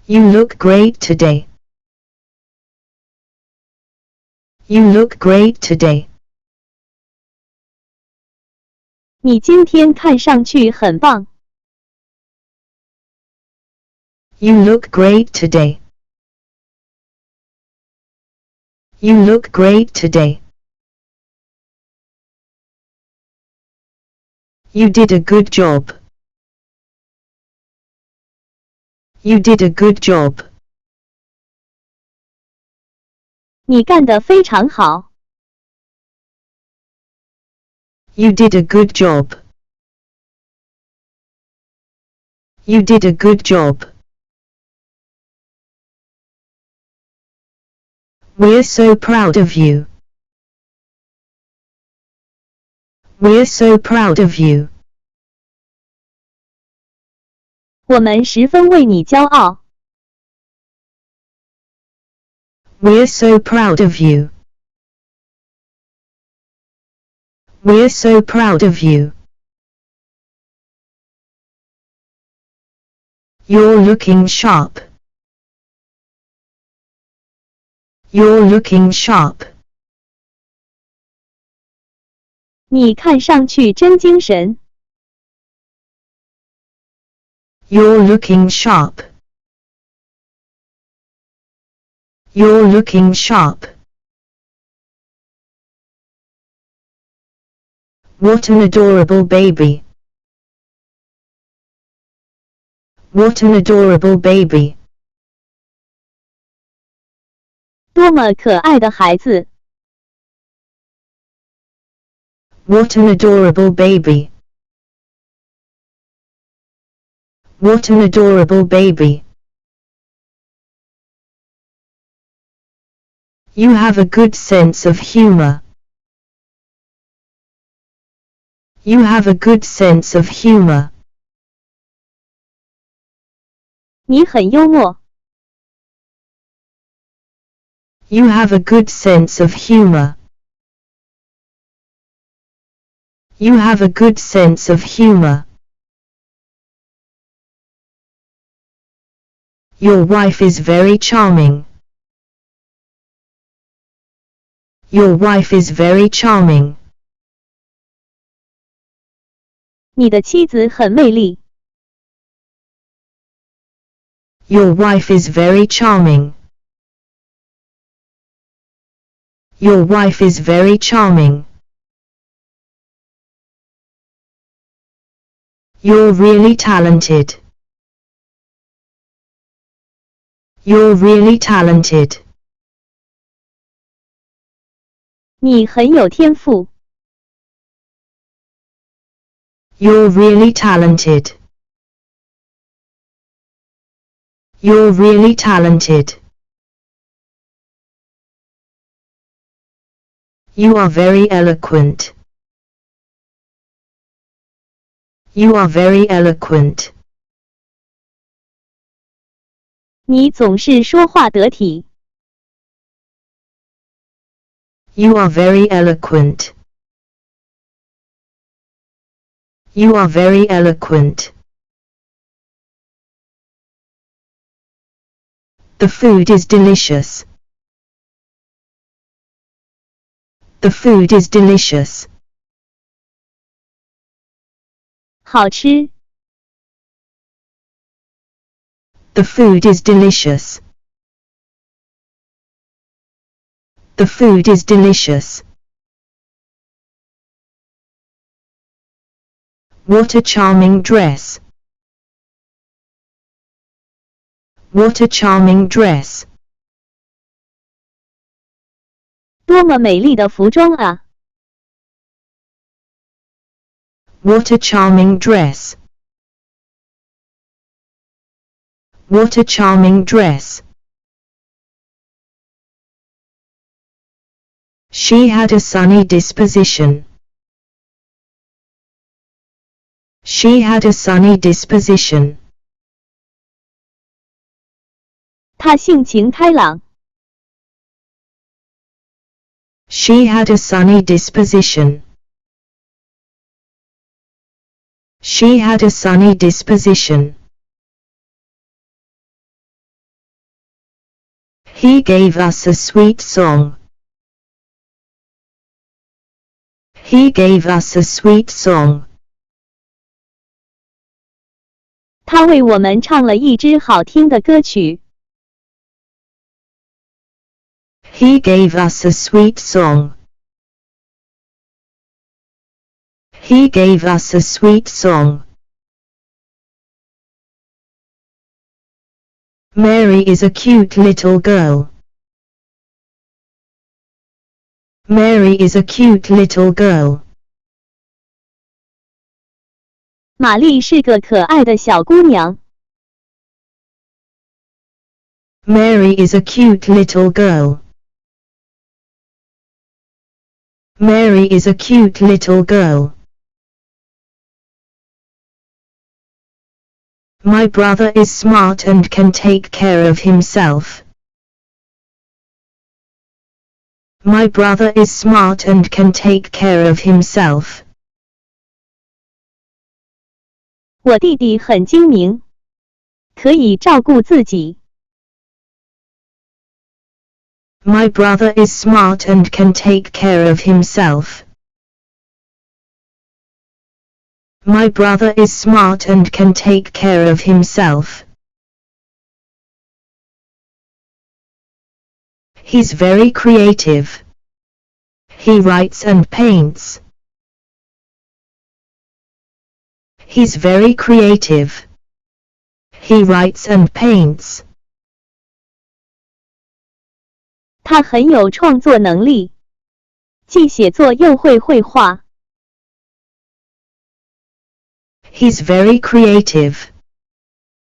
You look great today. You look great today. 你今天看上去很棒。You look great today. You look great today. You did a good job. You did a good job. 你干得非常好。You did a good job. You did a good job. We're so proud of you. We're so proud of you. 我们十分为你骄傲。We're so proud of you. We're so proud of you. You're looking sharp. You're looking sharp. 你看上去真精神。You're looking sharp. You're looking sharp. What an adorable baby. What an adorable baby. 多么可爱的孩子。What an adorable baby. What an adorable baby. You have a good sense of humor. You have a good sense of humor. 你很幽默。You have a good sense of humor. You have a good sense of humor. Your wife is very charming. Your wife is very charming. 你的妻子很魅力。Your wife is very charming. Your wife is very charming. You're really talented. You're really talented. 你很有天赋。You're really talented. You're really talented. You are very eloquent. You are very eloquent. 你总是说话得体。You are very eloquent. You are very eloquent. The food is delicious. The food is delicious. 好吃。The food is delicious. The food is delicious. What a charming dress. What a charming dress. 多么美丽的服装啊！ What a charming dress. What a charming dress. She had a sunny disposition. She had a sunny disposition. 她性情开朗。She had a sunny disposition. She had a sunny disposition. He gave us a sweet song. He gave us a sweet song. 他为我们唱了一支好听的歌曲。He gave us a sweet song. He gave us a sweet song. Mary is a cute little girl. Mary is a cute little girl. 玛丽是个可爱的小姑娘。Mary is a cute little girl. Mary is a cute little girl. My brother is smart and can take care of himself. My brother is smart and can take care of himself. 我弟弟很精明，可以照顾自己。My brother is smart and can take care of himself. My brother is smart and can take care of himself. He's very creative. He writes and paints. He's very creative. He writes and paints. 他很有创作能力，既写作又会绘画。He's very creative.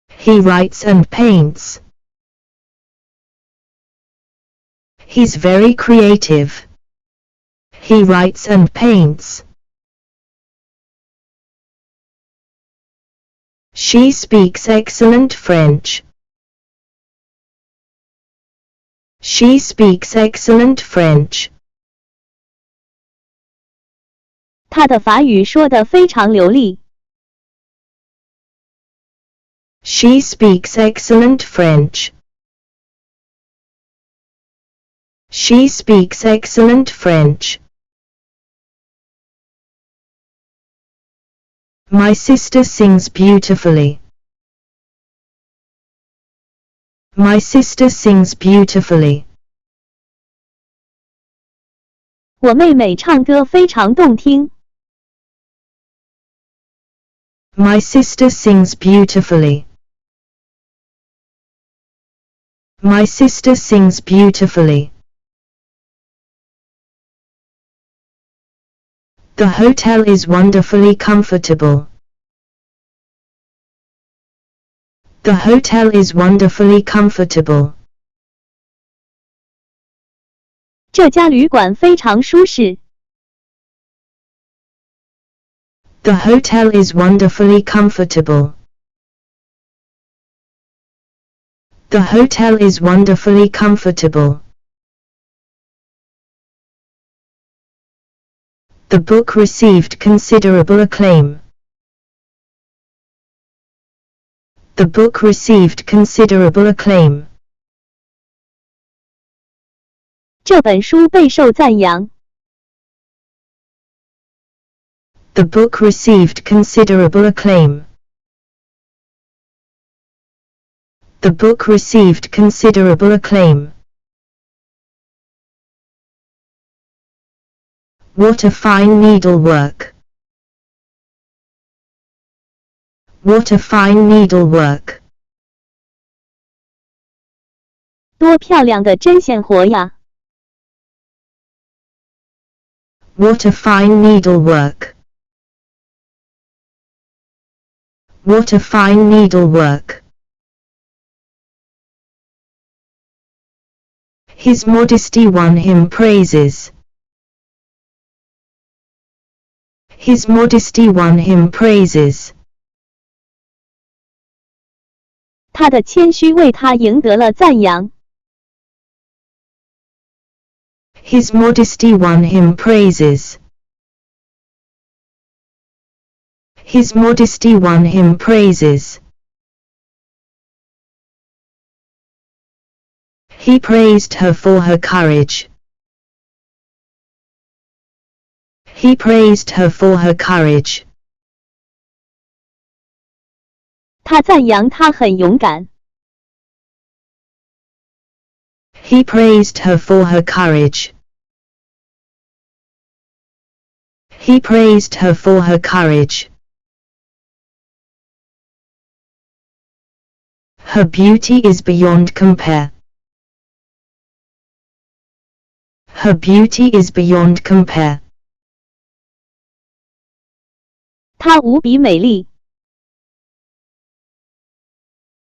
He writes and paints. He's very creative. He writes and paints. She speaks excellent French. She speaks excellent French. 他的法语说得非常流利。She speaks excellent French. She speaks excellent French. My sister sings beautifully. My sister sings beautifully. 我妹妹唱歌非常动听。My sister sings beautifully. My sister sings beautifully. The hotel is wonderfully comfortable. The hotel is wonderfully comfortable. 这家旅馆非常舒适。The hotel is wonderfully comfortable. The hotel is wonderfully comfortable. The book received considerable acclaim. The book received considerable acclaim. 这本书备受赞扬。The book received considerable acclaim. The book received considerable acclaim. What a fine needlework. What a fine needlework. 多漂亮的针线活呀！ What a fine needlework. What a fine needlework. His modesty won him praises. His modesty won him praises. 他的谦虚为他赢得了赞扬。His modesty won him praises. His modesty won him praises. He praised her for her courage. He praised her for her courage. 他赞扬她很勇敢。He praised her for her courage. He praised her for her courage. Her beauty is beyond compare. Her beauty is beyond compare. 她无比美丽。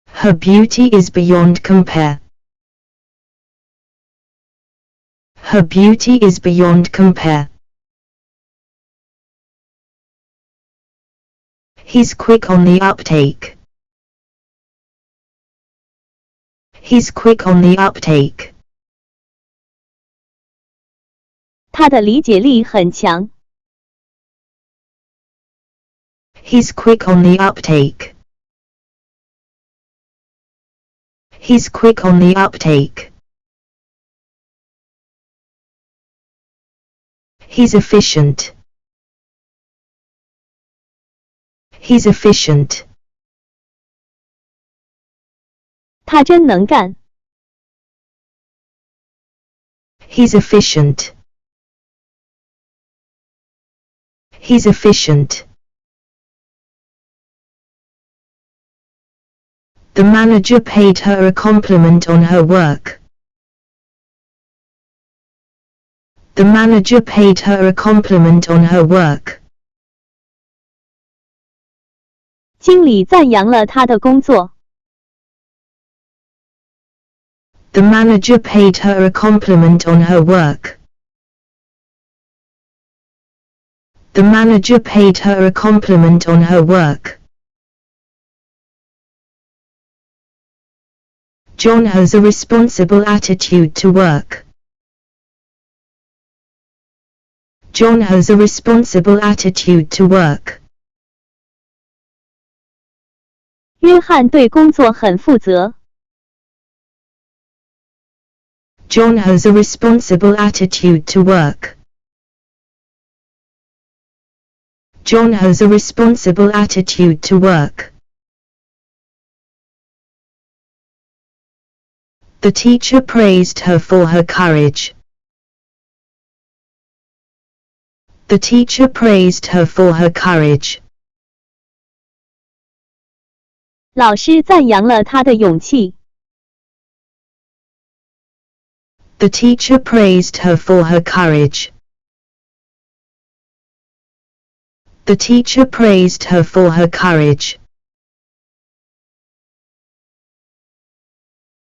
Her beauty is beyond compare. Her beauty is beyond compare. He's quick on the uptake. He's quick on the uptake. 他的理解力很强。He's quick on the uptake. He's quick on the uptake. He's efficient. He's efficient. 他真能干。He's efficient. He's efficient. The manager paid her a compliment on her work. The manager paid her a compliment on her work. 经理赞扬了她的工作。The manager paid her a compliment on her work. The manager paid her a compliment on her work. John has a responsible attitude to work. John has a responsible attitude to work. 约翰对工作很负责。John has a responsible attitude to work. John has a responsible attitude to work. The teacher praised her for her courage. The teacher praised her for her courage. 老师赞扬了她的勇气。The teacher praised her for her courage. The teacher praised her for her courage.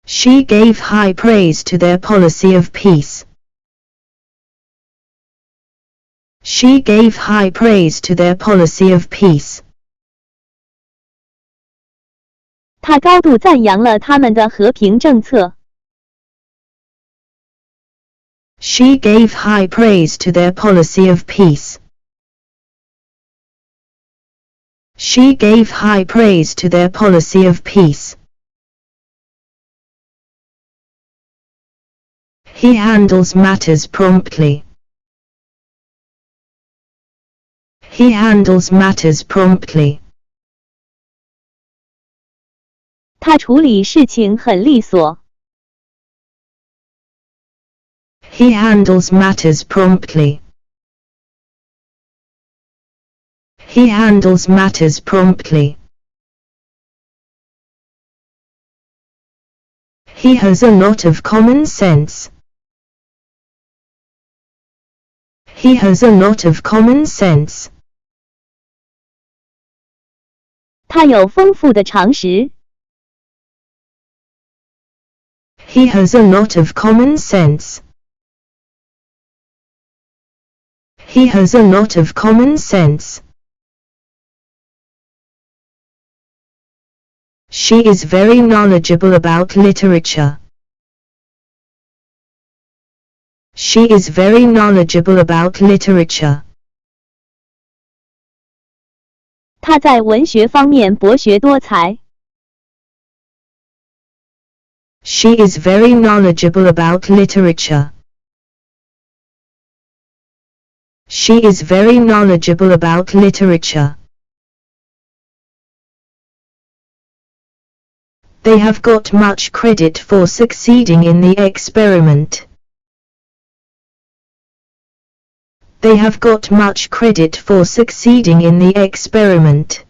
She gave high praise to their policy of peace. She gave high praise to their policy of peace. 她高度赞扬了他们的和平政策。She gave high praise to their policy of peace. She gave high praise to their policy of peace. He handles matters promptly. He handles matters promptly. 他处理事情很利索。He handles matters promptly. He handles matters promptly. He has a lot of common sense. He has a lot of common sense. 他有丰富的常识。He has a lot of common sense. He has a lot of common sense. She is very knowledgeable about literature. She is very knowledgeable about literature. 他在文学方面博学多才。She is very knowledgeable about literature. She is very knowledgeable about literature. They have got much credit for succeeding in the experiment. They have got much credit for succeeding in the experiment.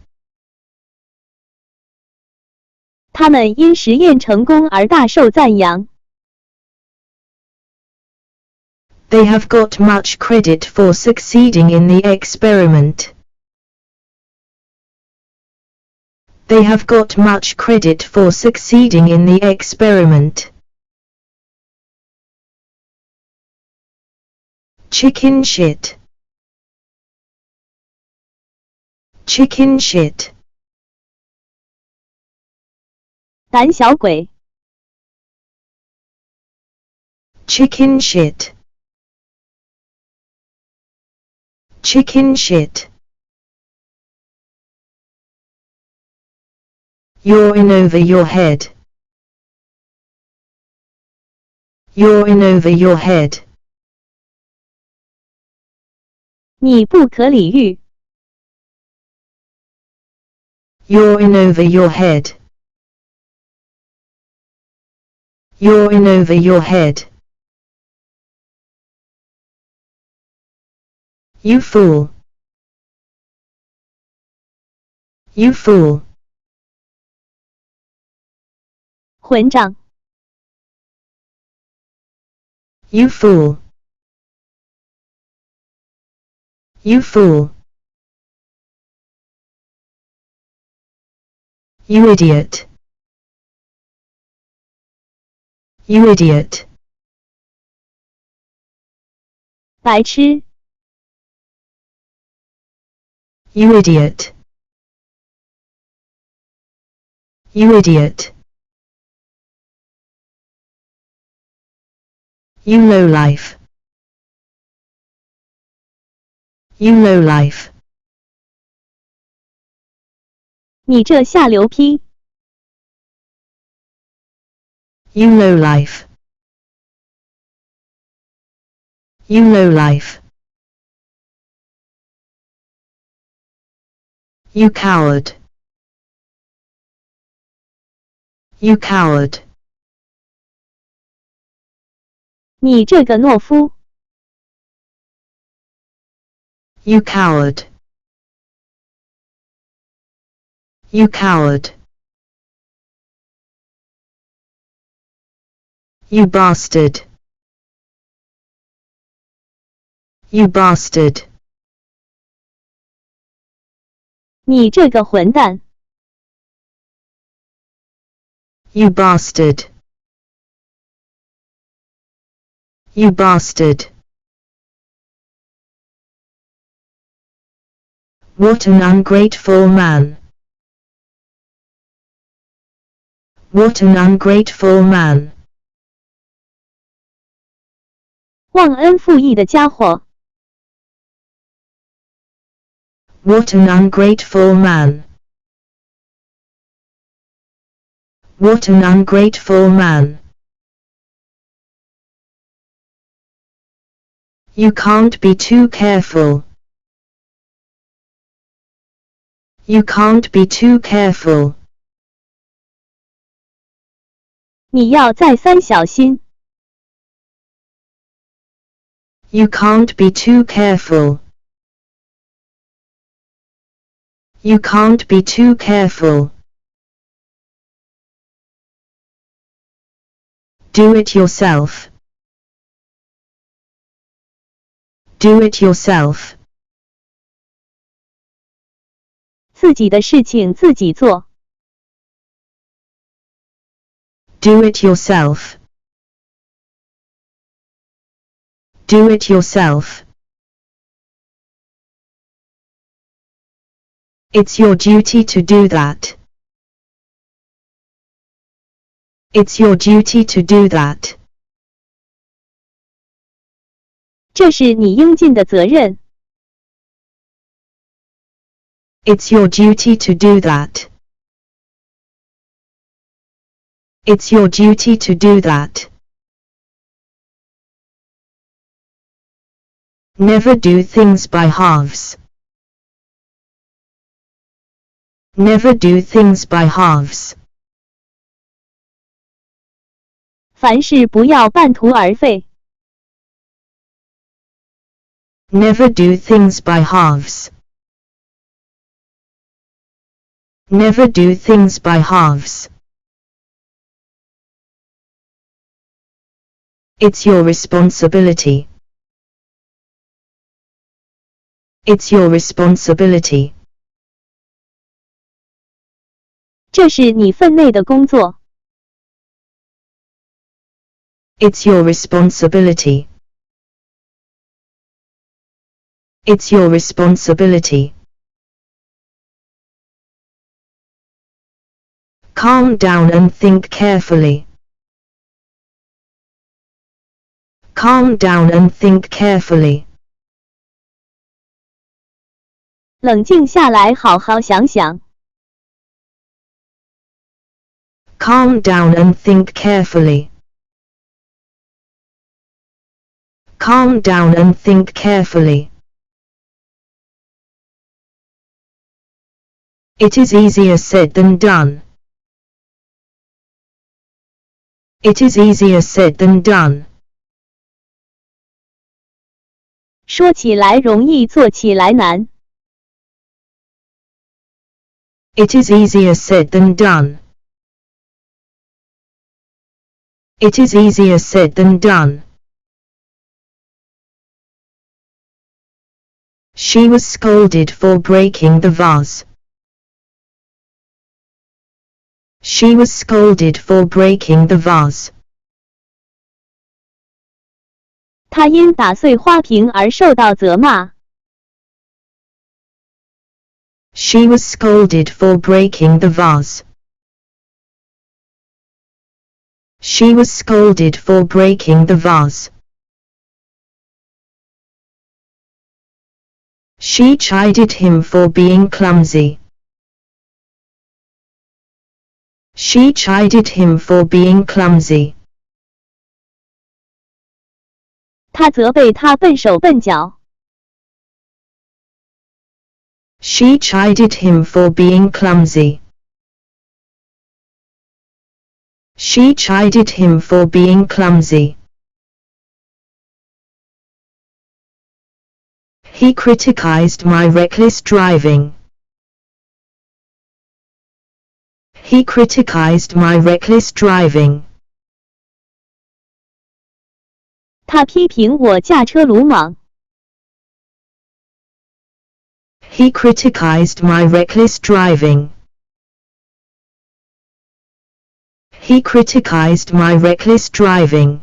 他们因实验成功而大受赞扬。They have got much credit for succeeding in the experiment. They have got much credit for succeeding in the experiment. Chicken shit. Chicken shit. 胆小鬼。Chicken shit. Chicken shit. You're in over your head. You're in over your head. 你不可理喻。You're in over your head. You're in over your head. You fool. You fool. 混账。You fool. You fool. You idiot. You idiot. 白痴。You idiot. You idiot. You lowlife. You lowlife. 你这下流批。You lowlife. You lowlife. You coward. You coward. 你这个懦夫。You coward. You coward. You bastard. You bastard. 你这个混蛋。You bastard. You bastard. What an ungrateful man. What an ungrateful man. 忘恩负义的家伙。What an ungrateful man. What an ungrateful man. You can't be too careful. You can't be too careful. 你要再三小心。You can't be too careful. You can't be too careful. Do it yourself. Do it yourself. 自己的事情自己做。Do it yourself. Do it yourself. It's your duty to do that. It's your duty to do that. 这是你应尽的责任。It's your duty to do that. It's your duty to do that. Never do things by halves. Never do things by halves. 凡事不要半途而废。Never do things by halves. Never do things by halves. It's your responsibility. It's your responsibility. 这是你分内的工作。It's your responsibility. It's your responsibility. Calm down and think carefully. Calm down and think carefully. 冷静下来，好好想想。Calm down and think carefully. Calm down and think carefully. It is easier said than done. It is easier said than done. 说起来容易，做起来难。It is easier said than done. It is easier said than done. She was scolded for breaking the vase. She was scolded for breaking the vase. 她因打碎花瓶而受到责骂。She was scolded for breaking the vase. She was scolded for breaking the vase. She chided him for being clumsy. She chided him for being clumsy. 她责备他笨手笨脚。She chided him for being clumsy. She chided him for being clumsy. He criticized my reckless driving. He criticized my reckless driving. 他批评我驾车鲁莽。He criticized my reckless driving. He criticized my reckless driving.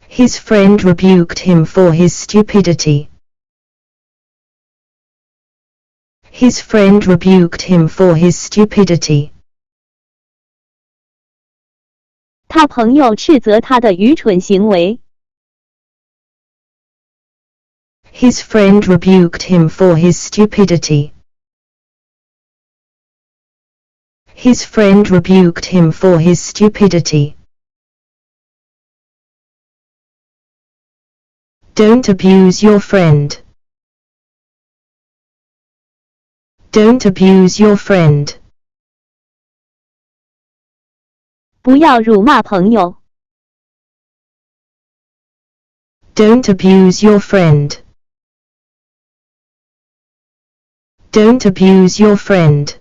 His friend rebuked him for his stupidity. His friend rebuked him for his stupidity. 他朋友斥责他的愚蠢行为。His friend rebuked him for his stupidity. His friend rebuked him for his stupidity. Don't abuse your friend. Don't abuse your friend. 不要辱骂朋友。Don't abuse your friend. Don't abuse your friend.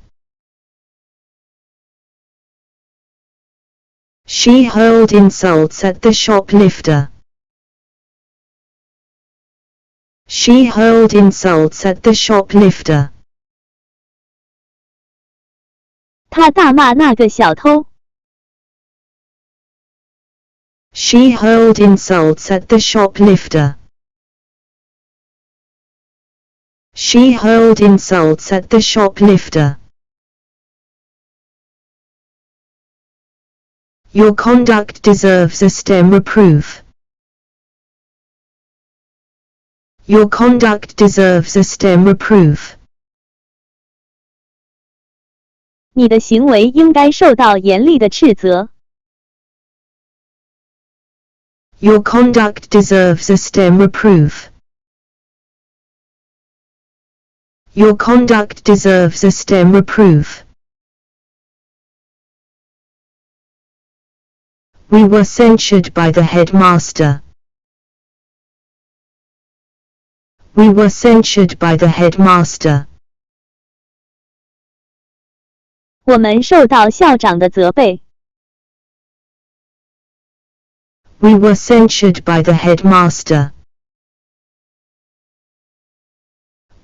She hurled insults at the shoplifter. She hurled insults at the shoplifter. 他大骂那个小偷。She hurled insults at the shoplifter. She hurled insults at the shoplifter. Your conduct deserves a stern reproof. Your conduct deserves a stern reproof. 你的行为应该受到严厉的斥责。Your conduct deserves a stern reproof. Your conduct deserves a stern reproof. We were censured by the headmaster. We were censured by the headmaster. 我们受到校长的责备。We were censured by the headmaster.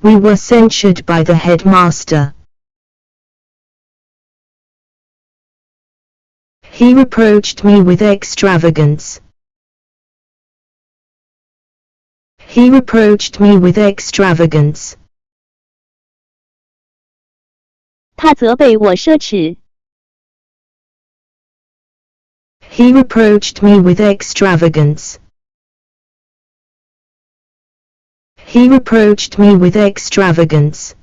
We were censured by the headmaster. He reproached me with extravagance. He reproached me with extravagance. 他责备我奢侈。He reproached me with extravagance. He reproached me with extravagance.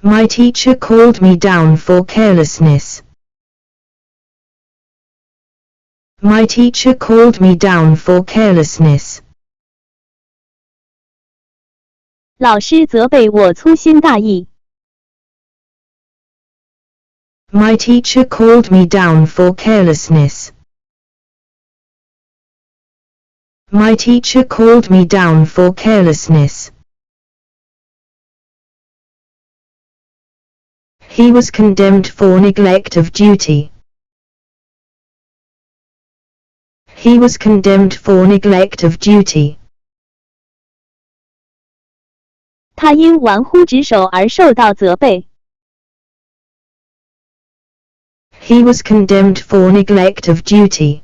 My teacher called me down for carelessness. My teacher called me down for carelessness. 老师责备我粗心大意。My teacher called me down for carelessness. My teacher called me down for carelessness. He was condemned for neglect of duty. He was condemned for neglect of duty. 他因玩忽职守而受到责备。He was condemned for neglect of duty.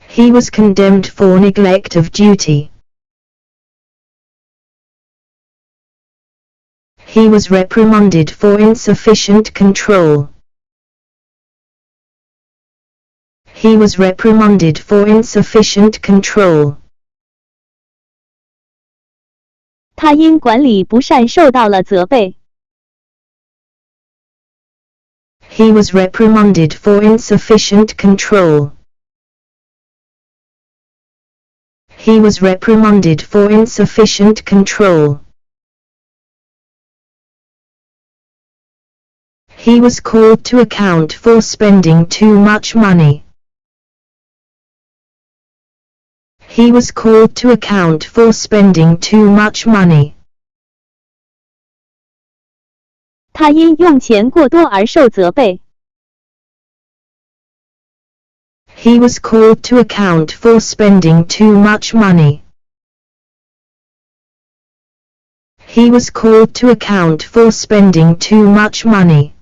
He was condemned for neglect of duty. He was reprimanded for insufficient control. He was reprimanded for insufficient control. 他因管理不善受到了责备。He was reprimanded for insufficient control. He was reprimanded for insufficient control. He was called to account for spending too much money. He was called to account for spending too much money. 他因用钱过多而受责备。He was called to account for spending too much money. He was called to account for spending too much money.